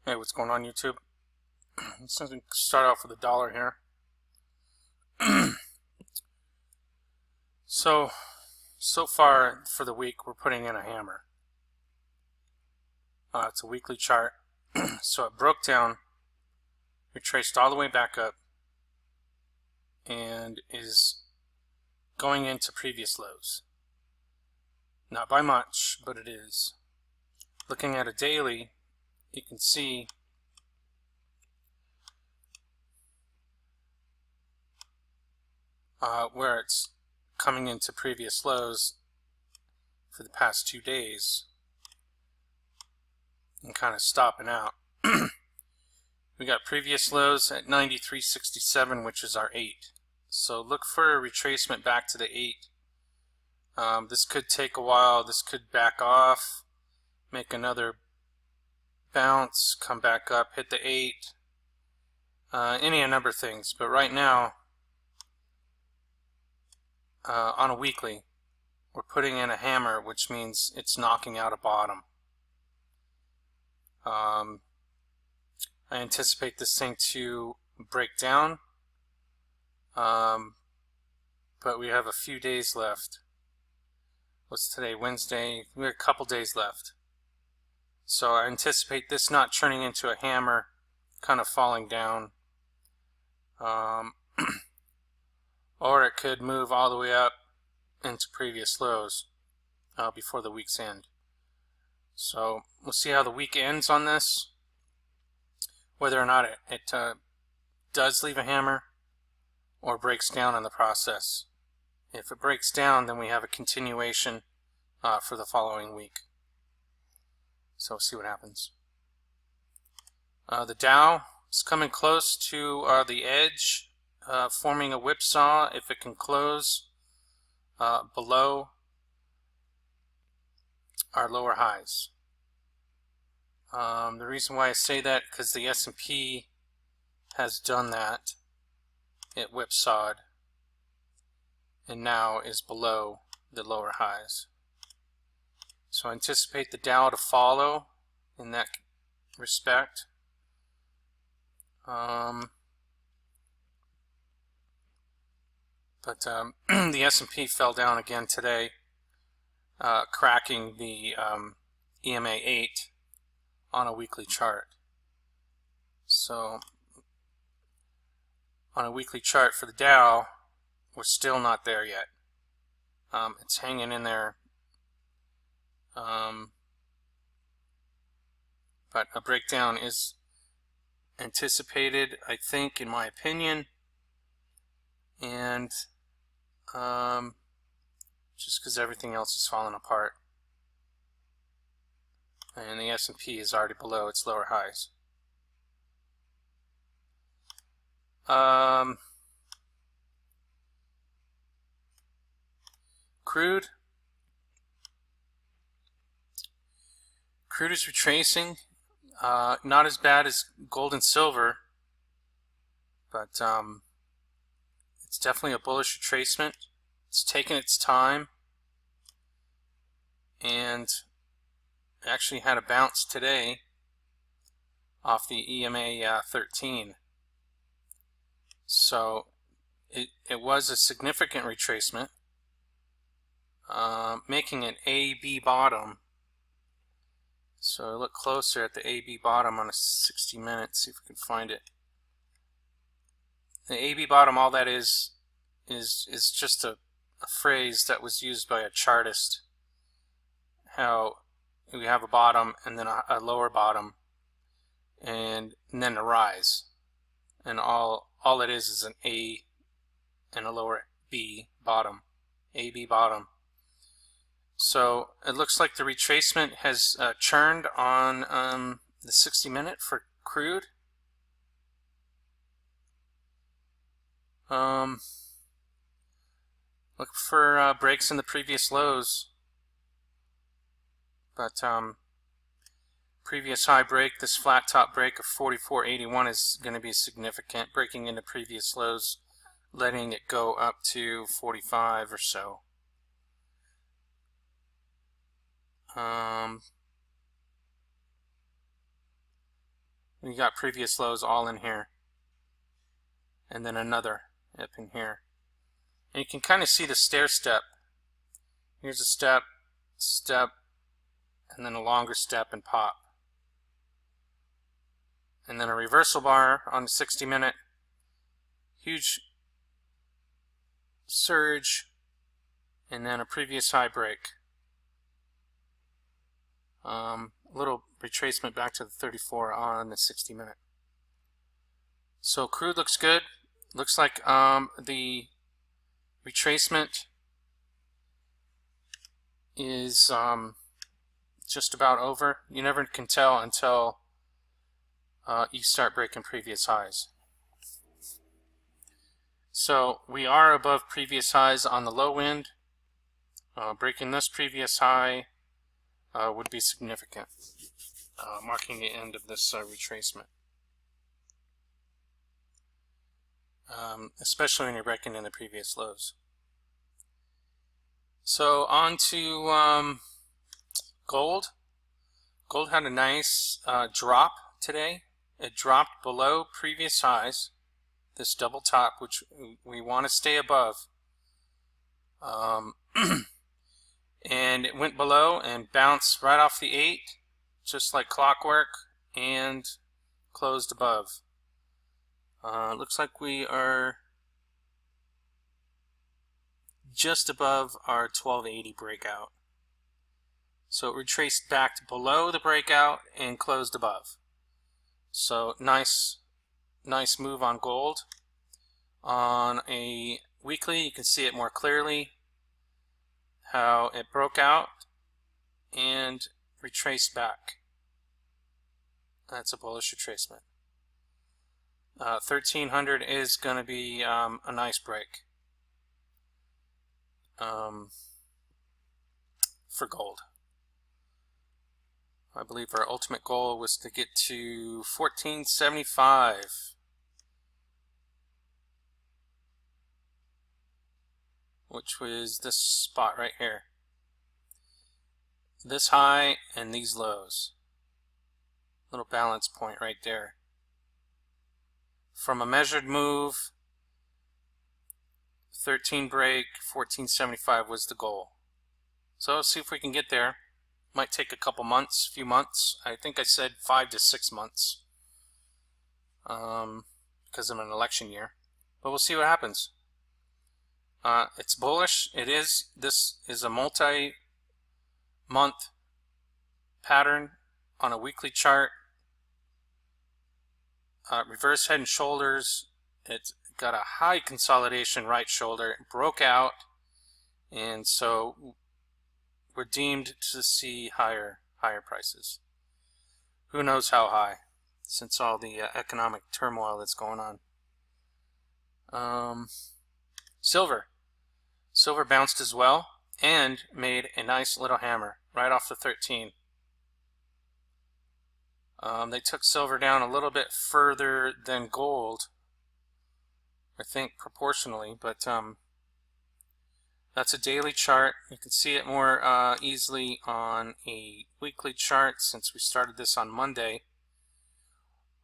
Hey, what's going on, YouTube? Let's start off with a dollar here. So far for the week, we're putting in a hammer. It's a weekly chart. So it broke down, retraced all the way back up, and is going into previous lows. Not by much, but it is. Looking at a daily, you can see where it's coming into previous lows for the past 2 days and kind of stopping out. We got previous lows at 93.67, which is our 8. So look for a retracement back to the 8. This could take a while. This could back off, make another bounce, come back up, hit the 8. Any a number of things. But right now, on a weekly, we're putting in a hammer, which means it's knocking out a bottom. I anticipate this thing to break down, but we have a few days left. What's today? Wednesday. We have a couple days left. So I anticipate this not turning into a hammer, kind of falling down. Or it could move all the way up into previous lows before the week's end. So we'll see how the week ends on this, whether or not it does leave a hammer or breaks down in the process. If it breaks down, then we have a continuation for the following week. So we'll see what happens. The Dow is coming close to the edge, forming a whipsaw. If it can close below our lower highs. The reason why I say that, because the S&P has done that. It whipsawed and now is below the lower highs. So I anticipate the Dow to follow in that respect. But the S&P fell down again today, cracking the EMA 8 on a weekly chart. So on a weekly chart for the Dow, we're still not there yet. It's hanging in there, but a breakdown is anticipated, I think, in my opinion, and just because everything else is falling apart, and the S&P is already below its lower highs. Crude is retracing, not as bad as gold and silver, but it's definitely a bullish retracement. It's taken its time and actually had a bounce today off the EMA 13. So it was a significant retracement, making an A-B bottom. So I look closer at the A-B bottom on a 60 minutes, see if we can find it. The A-B bottom, all that is just a phrase that was used by a chartist. How we have a bottom and then a lower bottom and then a rise. And all it is an A and a lower B bottom. A-B bottom. So it looks like the retracement has churned on the 60 minute for crude. Look for breaks in the previous lows, but previous high break, this flat top break of 44.81 is going to be significant, breaking into previous lows, letting it go up to 45 or so. We got previous lows all in here, and then another up in here. And you can kind of see the stair step. Here's a step, step, and then a longer step and pop. And then a reversal bar on the 60-minute. Huge surge, and then a previous high break. Little retracement back to the 34 on the 60-minute. So crude looks good. Looks like the retracement is just about over. You never can tell until you start breaking previous highs. So we are above previous highs on the low end. Breaking this previous high would be significant, marking the end of this retracement. Especially when you're breaking in the previous lows. So on to gold. Gold had a nice drop today. It dropped below previous highs, this double top, which we want to stay above. And it went below and bounced right off the 8, just like clockwork, and closed above. Looks like we are just above our 1280 breakout. So it retraced back to below the breakout and closed above. So nice move on gold. On a weekly, you can see it more clearly, how it broke out and retraced back. That's a bullish retracement. 1300 is going to be a nice break for gold. I believe our ultimate goal was to get to 1475, which was this spot right here. This high and these lows. Little balance point right there. From a measured move, 13 break, 1475 was the goal. So let's see if we can get there. Might take a couple months, few months. I think I said 5 to 6 months because of an election year. But we'll see what happens. It's bullish. It is. This is a multi-month pattern on a weekly chart. Reverse head and shoulders. It's got a high consolidation right shoulder. It broke out, and so we're deemed to see higher prices. Who knows how high, since all the economic turmoil that's going on. Silver bounced as well and made a nice little hammer right off the 13. They took silver down a little bit further than gold, I think proportionally, but that's a daily chart. You can see it more easily on a weekly chart since we started this on Monday.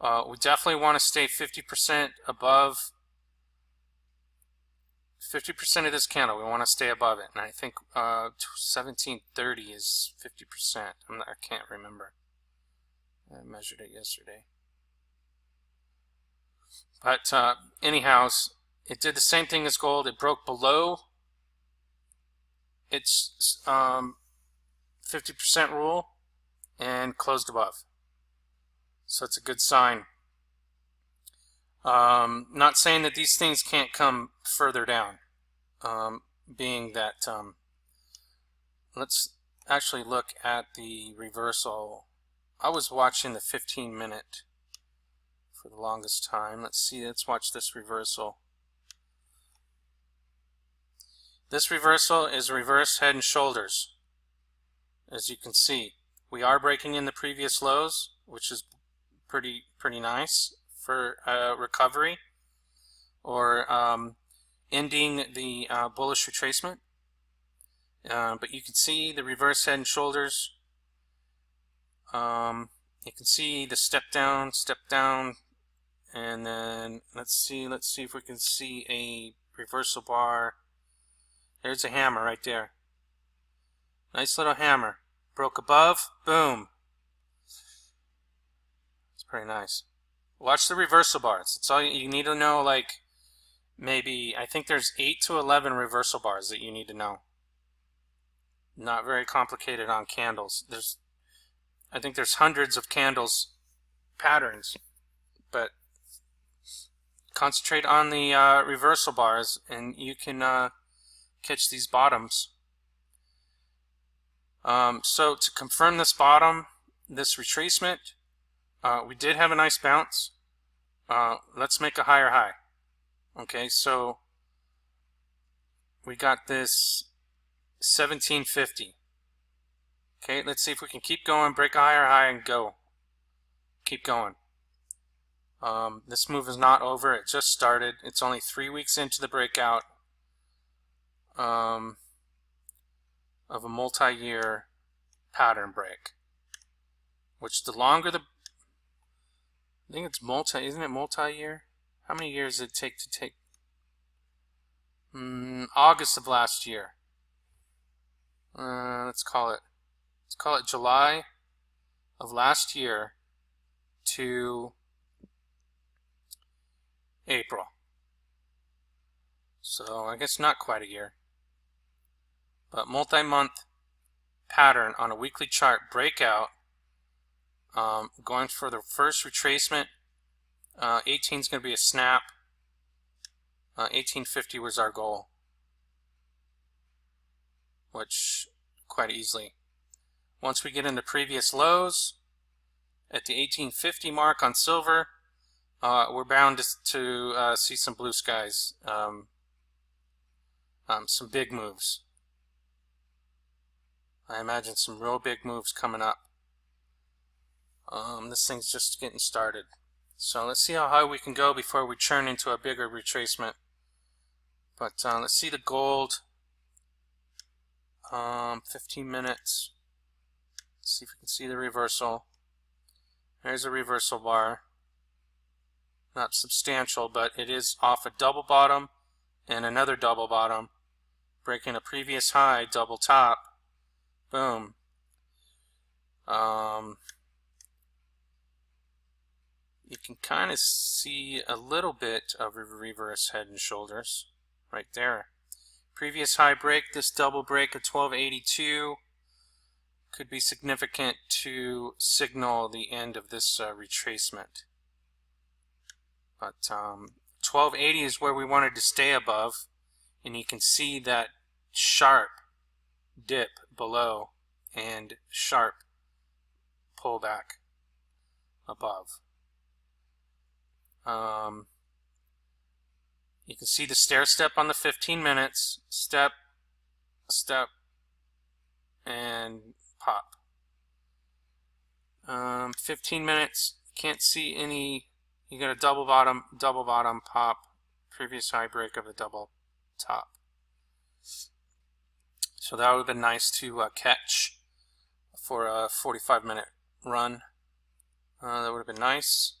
We definitely want to stay 50% above 50% of this candle. We want to stay above it, and I think 1730 is 50%. I can't remember. I measured it yesterday. But anyhow, it did the same thing as gold. It broke below its 50% rule and closed above. So it's a good sign. Not saying that these things can't come further down, being that let's actually look at the reversal. I was watching the 15-minute for the longest time. Let's watch this reversal. This reversal is reverse head and shoulders. As you can see, we are breaking in the previous lows, which is pretty nice for recovery or ending the bullish retracement. But you can see the reverse head and shoulders, You can see the step down, and then let's see if we can see a reversal bar. There's a hammer right there. Nice little hammer. Broke above, boom. It's pretty nice. Watch the reversal bars. It's all you need to know. Like, maybe, I think there's 8 to 11 reversal bars that you need to know. Not very complicated on candles. I think there's hundreds of candles patterns, but concentrate on the reversal bars and you can catch these bottoms. So to confirm this bottom, this retracement, we did have a nice bounce. Let's make a higher high. Okay, so we got this 1750. Okay, let's see if we can keep going, break a higher high, and go. Keep going. This move is not over. It just started. It's only 3 weeks into the breakout of a multi-year pattern break. Which the longer the... I think it's isn't it multi-year? How many years did it take to take? August of last year. Let's call it July of last year to April. So I guess not quite a year. But multi-month pattern on a weekly chart breakout, going for the first retracement. 18 is going to be a snap. 1850 was our goal, which quite easily. Once we get into previous lows at the 1850 mark on silver, we're bound to see some blue skies, some big moves. I imagine some real big moves coming up. This thing's just getting started. So let's see how high we can go before we churn into a bigger retracement. But let's see the gold. 15 minutes. Let's see if we can see the reversal. There's a reversal bar. Not substantial, but it is off a double bottom and another double bottom, breaking a previous high, double top. Boom. You can kind of see a little bit of a reverse head and shoulders right there. Previous high break, this double break of 1282 could be significant to signal the end of this retracement. But 1280 is where we wanted to stay above, and you can see that sharp dip below and sharp pullback above. You can see the stair step on the 15 minutes, step, and pop. 15 minutes, can't see any. You got a double bottom, pop, previous high break of a double top. So that would have been nice to catch for a 45-minute run. That would have been nice.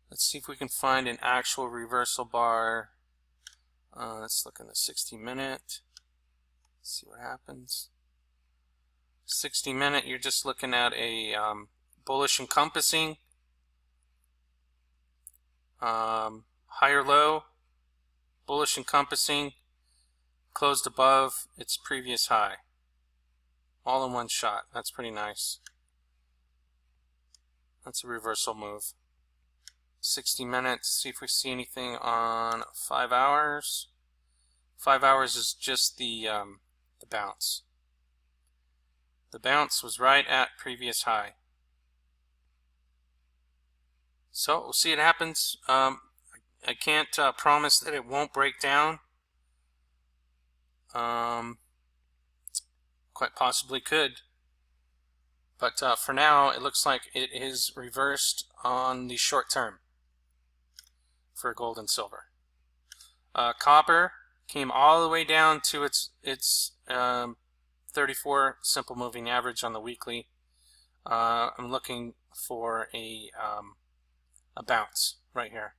Let's see if we can find an actual reversal bar. Let's look in the 60-minute. See what happens. 60-minute, you're just looking at a bullish encompassing. Higher low, bullish encompassing, closed above its previous high. All in one shot. That's pretty nice. That's a reversal move. 60 minutes, see if we see anything on 5 hours. 5 hours is just the bounce. The bounce was right at previous high. So we'll see what happens. I can't promise that it won't break down. Quite possibly could. But for now, it looks like it is reversed on the short term for gold and silver. Copper came all the way down to its 34 simple moving average on the weekly. I'm looking for a bounce right here.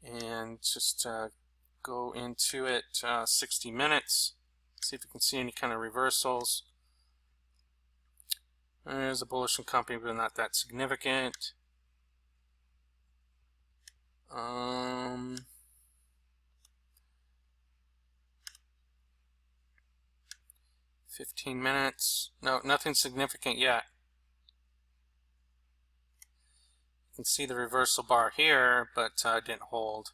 And just go into it 60 minutes, see if you can see any kind of reversals. There's a bullish in company, but not that significant. 15 minutes. No, nothing significant yet. You can see the reversal bar here, but didn't hold.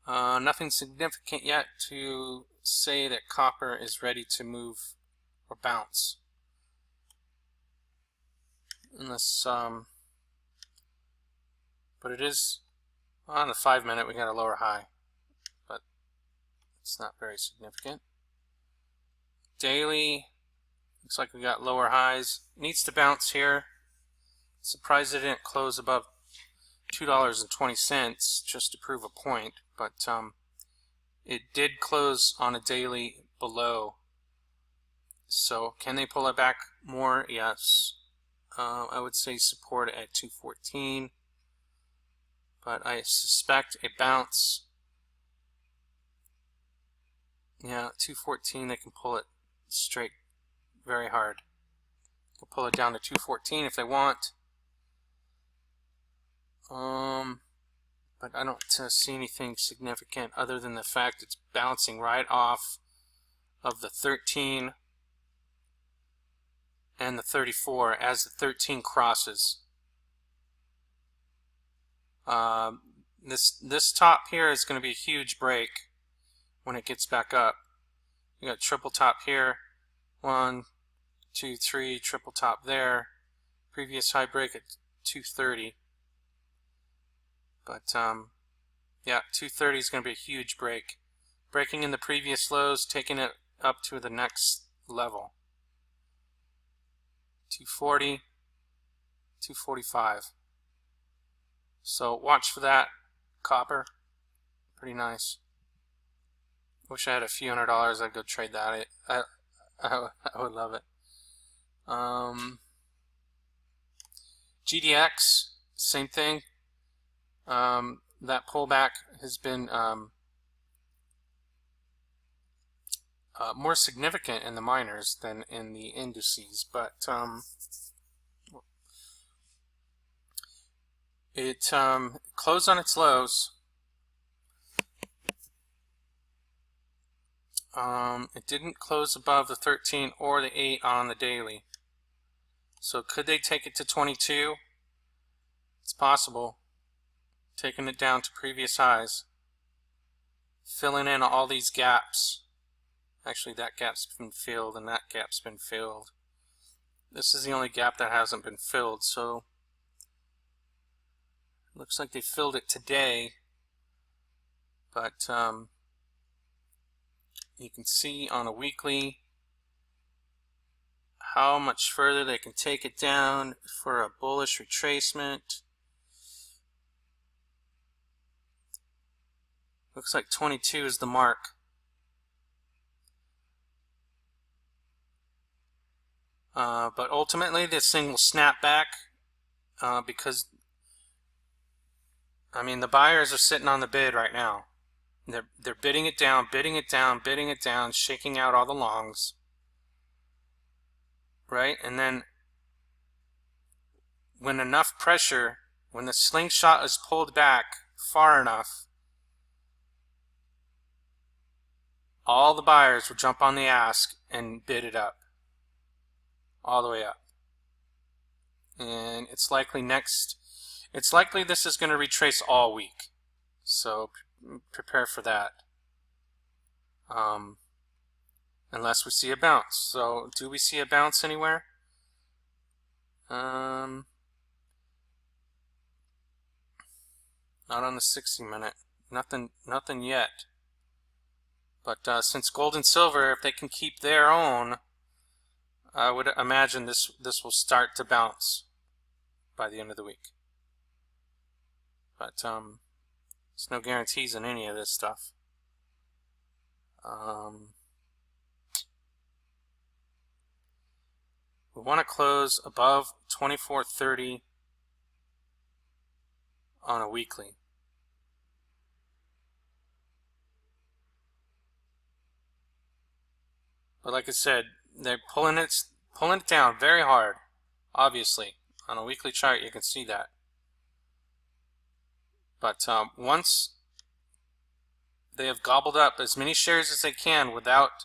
Nothing significant yet to say that copper is ready to move or bounce. Unless, but it is on the 5 minute. We got a lower high, but it's not very significant. Daily, looks like we got lower highs. Needs to bounce here. Surprised it didn't close above $2.20 just to prove a point, but it did close on a daily below. So can they pull it back more? Yes. I would say support at 214, but I suspect a bounce. Yeah, 214, they can pull it straight very hard. They can pull it down to 214 if they want. But I don't see anything significant other than the fact it's bouncing right off of the 13 and the 34 as the 13 crosses. This top here is going to be a huge break when it gets back up. You got triple top here, 1, 2, 3, triple top there. Previous high break at 230. But yeah, 230 is going to be a huge break. Breaking in the previous lows, taking it up to the next level. 240, 245. So watch for that. Copper, pretty nice. Wish I had a few $100s. I'd go trade that. I would love it. GDX, same thing. That pullback has been more significant in the miners than in the indices, but it closed on its lows. It didn't close above the 13 or the 8 on the daily. So could they take it to 22? It's possible. Taking it down to previous highs. Filling in all these gaps. Actually, that gap's been filled and that gap's been filled. This is the only gap that hasn't been filled, so looks like they filled it today. But you can see on a weekly how much further they can take it down for a bullish retracement. Looks like 22 is the mark. But ultimately this thing will snap back because, I mean, the buyers are sitting on the bid right now. They're bidding it down, bidding it down, bidding it down, shaking out all the longs. Right? And then when enough pressure, when the slingshot is pulled back far enough, all the buyers will jump on the ask and bid it up. All the way up. And it's likely this is going to retrace all week. So prepare for that. Unless we see a bounce. So do we see a bounce anywhere? Not on the 60 minute. Nothing yet. But since gold and silver, if they can keep their own, I would imagine this will start to bounce by the end of the week. But there's no guarantees in any of this stuff. We want to close above 24.30 on a weekly. But like I said, they're pulling it down very hard. Obviously, on a weekly chart, you can see that. But once they have gobbled up as many shares as they can without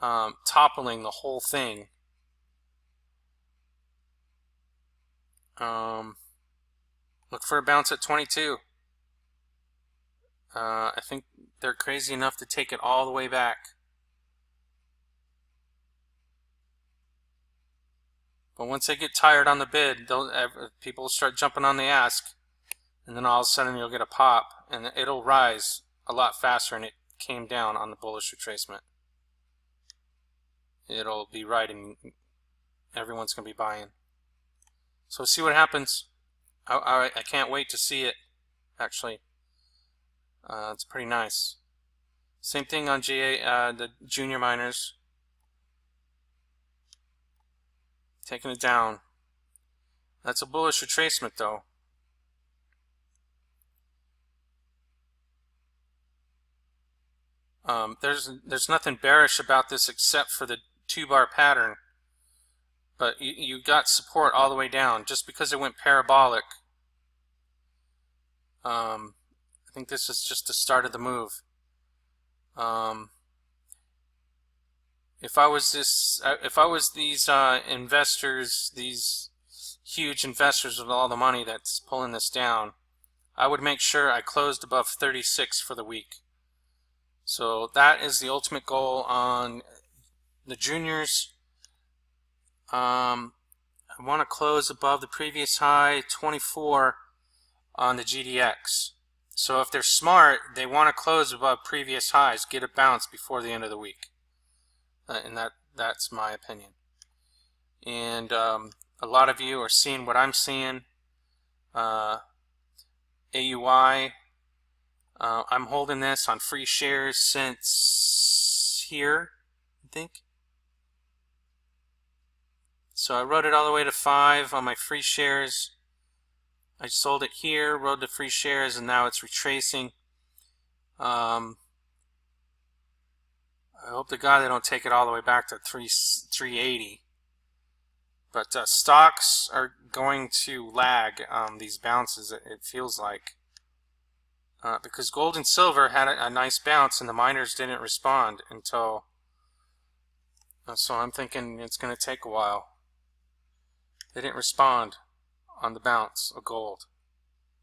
toppling the whole thing, look for a bounce at 22. I think they're crazy enough to take it all the way back. But once they get tired on the bid, people will start jumping on the ask, and then all of a sudden you'll get a pop, and it'll rise a lot faster than it came down on the bullish retracement. It'll be riding. Everyone's going to be buying. So see what happens. I can't wait to see it, actually. It's pretty nice. Same thing on the junior miners. Taking it down. That's a bullish retracement, though. There's nothing bearish about this except for the 2-bar pattern. But you got support all the way down. Just because it went parabolic, I think this is just the start of the move. If I was these investors, these huge investors with all the money that's pulling this down, I would make sure I closed above 36 for the week. So that is the ultimate goal on the juniors. I want to close above the previous high, 24, on the GDX. So if they're smart, they want to close above previous highs, get a bounce before the end of the week. And that's my opinion. And a lot of you are seeing what I'm seeing. AUI, I'm holding this on free shares since here, I think. So I rode it all the way to 5 on my free shares. I sold it here, rode the free shares, and now it's retracing. I hope to God they don't take it all the way back to 380. But stocks are going to lag these bounces, it feels like. Because gold and silver had a nice bounce and the miners didn't respond until... so I'm thinking it's going to take a while. They didn't respond on the bounce of gold.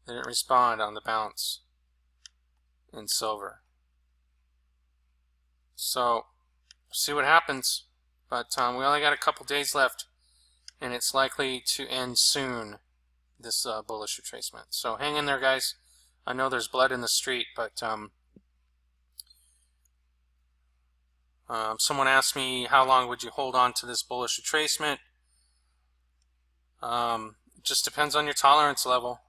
They didn't respond on the bounce in silver. So, see what happens. But we only got a couple days left, and it's likely to end soon, this bullish retracement. So hang in there, guys. I know there's blood in the street, but someone asked me how long would you hold on to this bullish retracement. It just depends on your tolerance level.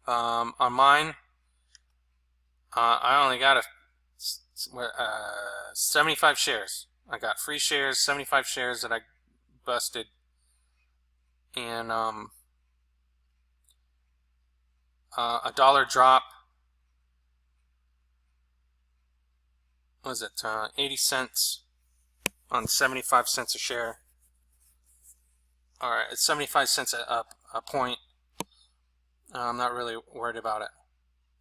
On mine, I only got 75 shares. I got free shares, 75 shares that I busted, and a dollar drop. What was it? 80 cents on 75 cents a share. All right, it's 75 cents a point. I'm not really worried about it,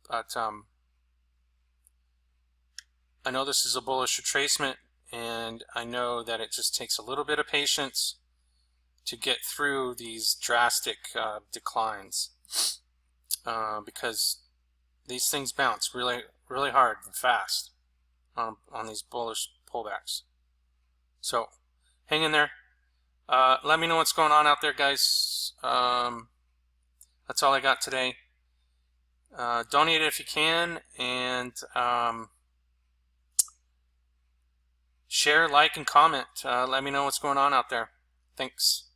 but I know this is a bullish retracement, and I know that it just takes a little bit of patience to get through these drastic declines, because these things bounce really hard and fast on these bullish pullbacks. So hang in there. Let me know what's going on out there, guys. That's all I got today. Donate if you can, and share, like, and comment. Let me know what's going on out there. Thanks.